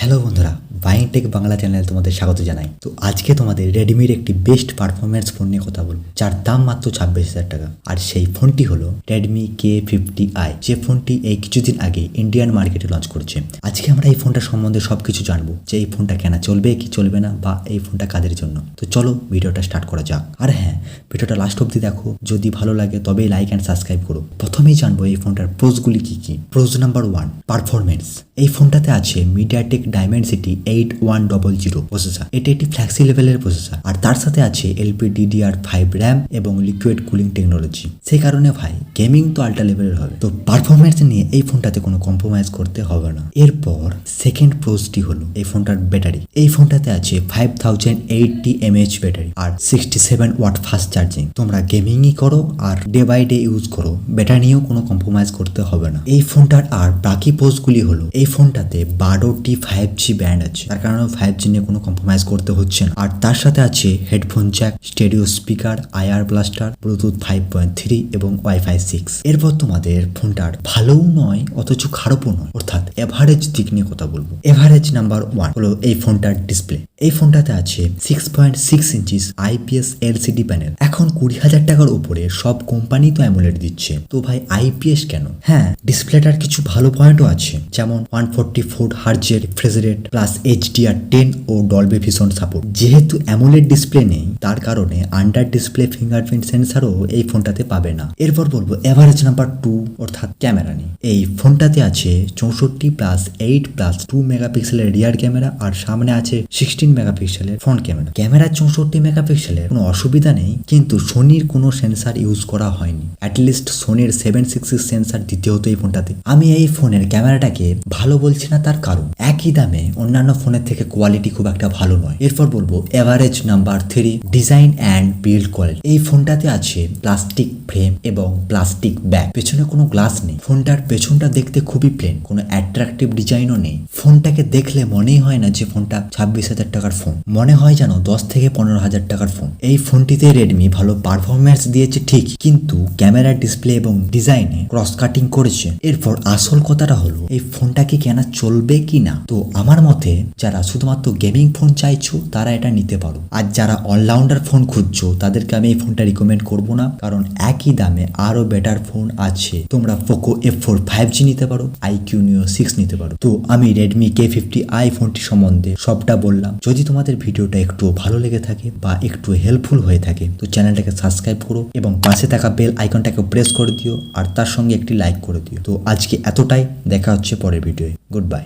Hello বন্ধুরা, buying take Bangla চ্যানেলে তোমাদের স্বাগত জানাই। তো আজকে তোমাদের রেডমির একটি বেস্ট পারফরমেন্স ফোন নিয়ে কথা বলবো, যার দাম মাত্র 26,000 টাকা। আর সেই ফোনটি হলো রেডমি K50i, যে ফোনটি এই কিছুদিন আগে ইন্ডিয়ান মার্কেটে লঞ্চ করেছে। আজকে আমরা এই ফোনটা সম্বন্ধে সবকিছু জানবো, যে এই ফোনটা কেনা চলবে কি চলবে না, বা এই ফোনটা কাদের জন্য। তো চলো ভিডিওটা স্টার্ট করা যাক। আর হ্যাঁ, ভিডিওটা লাস্ট অব্দি দেখো, যদি ভালো লাগে তবেই লাইক অ্যান্ড সাবস্ক্রাইব করো। প্রথমেই জানবো এই ফোনটার প্রোজগুলি কি কি। Pros number 1, performance. এই ফোনটাতে আছে মিডিয়াটেক ডায়মেনসিটি 8100 প্রসেসর। এটি একটি ফ্ল্যাক্সি লেভেলের প্রসেসর, আর তার সাথে আছে LPDDR5 র্যাম এবং লিকুইড কুলিং টেকনোলজি। সেই কারণে ভাই গেমিং তো আল্ট্রা লেভেলের হবে। তো পারফরমেন্স নিয়ে এই ফোনটাতে কোনো কম্প্রোমাইজ করতে হবে না। এরপর সেকেন্ড প্রোজটি হলো এই ফোনটার ব্যাটারি। এই ফোনটাতে আছে 5080 mAh ব্যাটারি আর 67 ওয়াট ফাস্ট চার্জিং। তোমরা গেমিংই করো আর ডে বাই ডে ইউজ করো, ব্যাটারি নিয়েও কোনো কম্প্রোমাইজ করতে হবে না। এই ফোনটার আর বাকি পোস্টগুলি হলো, এই ফোনটাতে 12টি 5G ব্যান্ড আছে, তার কারণে 5G নিয়ে কোনো কম্প্রোমাইজ করতে হচ্ছে না। আর তার সাথে আছে headphone Jack, stereo speaker, IR blaster, Bluetooth 5.3 এবং ওয়াইফাই 6। এরপর তোমাদের ফোনটার ভালোও নয় অথচ খারাপও নয়, অর্থাৎ এভারেজ দিক নিয়ে কথা বলবো। এভারেজ নাম্বার 1 হলো এই ফোনটার ডিসপ্লে। এই ফোনটাতে আছে 6.6 ইঞ্চিস IPS LCD প্যানেল। এখন 20,000 টাকার উপরে সব কোম্পানি তো অ্যামোলেড দিচ্ছে, তো ভাই IPS কেন? হ্যাঁ, ডিসপ্লেটার কিছু ভালো পয়েন্টও আছে, যেমন 144 হার্জের রিফ্রেশ রেট প্লাস HDR10 ও ডলবি ভিশন সাপোর্ট। যেহেতু অ্যামোলেড ডিসপ্লে নেই, তার কারণে আন্ডার ডিসপ্লে ফিঙ্গারপ্রিন্ট সেন্সারও এই ফোনটাতে পাবে না। এরপর বলবো এভারেজ নাম্বার 2, অর্থাৎ ক্যামেরা নিয়ে। এই ফোনটাতে আছে 64+8+2 মেগাপিক্সেলের রিয়ার ক্যামেরা, আর সামনে আছে 16 মেগাপিক্সেলের ফ্রন্ট ক্যামেরা। ক্যামেরা 64 মেগাপিক্সেলের কোনো অসুবিধা নেই, কিন্তু সোনির কোনো সেন্সার ইউজ করা হয়নি। অ্যাটলিস্ট সোনির 766 সেন্সার দিতে হতো এই ফোনটাতে। আমি এই ফোনের ক্যামেরাটাকে ভালো বলছি না, তার কারণ একই দামে অন্যান্য ফোনের থেকে কোয়ালিটি খুব একটা ভালো নয়। এরপর বলবো average number 3, design and build quality. এই ফোনটাতে আছে প্লাস্টিক ফ্রেম এবং প্লাস্টিক ব্যাক, পেছনে কোনো গ্লাস নেই। ফোনটার পেছনটা দেখতে খুবই প্লেন, কোনো অ্যাট্রাকটিভ ডিজাইনও নেই। ফোনটাকে দেখলে মনেই হয় না যে ফোনটা 26,000 টাকার ফোন, মনে হয় যেন 10 থেকে 15,000 টাকার ফোন। এই ফোনটিতে রেডমি ভালো পারফরমেন্স দিয়েছে ঠিক, কিন্তু ক্যামেরা, ডিসপ্লে এবং ডিজাইনে ক্রস কাটিং করেছে। এরপর আসল কথাটা হলো এই ফোনটাকে কেনা চলবে কি না। তো আমার মতে যারা শুধুমাত্র গেমিং ফোন চাইছো তারা এটা নিতে পারো, আর যারা অলরাউন্ডার ফোন খুঁজছো তাদেরকে আমি এই ফোনটা রিকমেন্ড করবো না, কারণ একই দামে আরো বেটার ফোন আছে। তোমরা পোকো F4 5G নিতে পারো, IQ Neo 6 নিতে পারো। তো আমি রেডমি K50i ফোনটি সম্বন্ধে সবটা বললাম। যদি তোমাদের ভিডিওটা একটু ভালো লেগে থাকে বা একটু হেল্পফুল হয়ে থাকে, তো চ্যানেলটাকে সাবস্ক্রাইব করো এবং পাশে থাকা বেল আইকনটাকে প্রেস করে দিও, আর তার সঙ্গে একটি লাইক করে দিও। তো আজকে এতটাই, দেখা হচ্ছে পরের ভিডিওয়ে। Good bye.